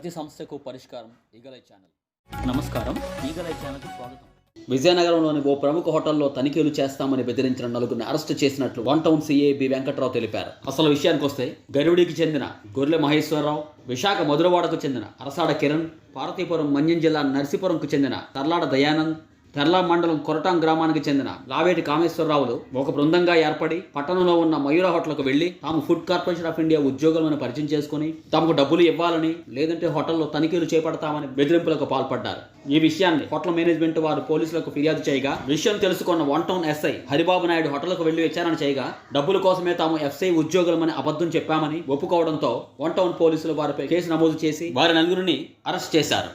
ప్రతి సమస్యకు పరిష్కారం ఈగలై ఛానల్. నమస్కారం, ఈగలై ఛానల్కి స్వాగతం. విజయనగరంలోని ఓ ప్రముఖ హోటల్లో తనిఖీలు చేస్తామని బెదిరించిన నలుగురిని అరెస్టు చేసినట్లు one town CA B Venkatrao తెలిపారు. అసలు విషయానికి వస్తే గరివిడికి చెందిన గొర్రె మహేశ్వరరావు, విశాఖ మధురవాడకు చెందిన అరసాడ కిరణ్, పార్వతీపురం మన్యం జిల్లా నర్సీపురంకు చెందిన తర్లాడ దయానంద్, తెర్లా మండలం కొరటాం గ్రామానికి చెందిన లావేటి కామేశ్వరరావులు ఒక బృందంగా ఏర్పడి పట్టణంలో ఉన్న మయూర హోటల్కు వెళ్లి తాము ఫుడ్ కార్పొరేషన్ ఆఫ్ ఇండియా ఉద్యోగులను పరిచయం చేసుకుని తమకు డబ్బులు ఇవ్వాలని, లేదంటే హోటల్లో తనిఖీలు చేపడతామని బెదిరింపులకు పాల్పడ్డారు. ఈ విషయాన్ని హోటల్ మేనేజ్మెంట్ వారు పోలీసులకు ఫిర్యాదు చేయగా, విషయం తెలుసుకున్న one town SI Haribabu Naidu హోటల్కు వెళ్లి విచారణ చేయగా, డబ్బుల కోసమే తాము ఎఫ్ఐ ఉద్యోగులమని అబద్ధం చెప్పామని ఒప్పుకోవడంతో వన్ టౌన్ పోలీసులు వారిపై కేసు నమోదు చేసి వారి నలుగురిని అరెస్ట్ చేశారు.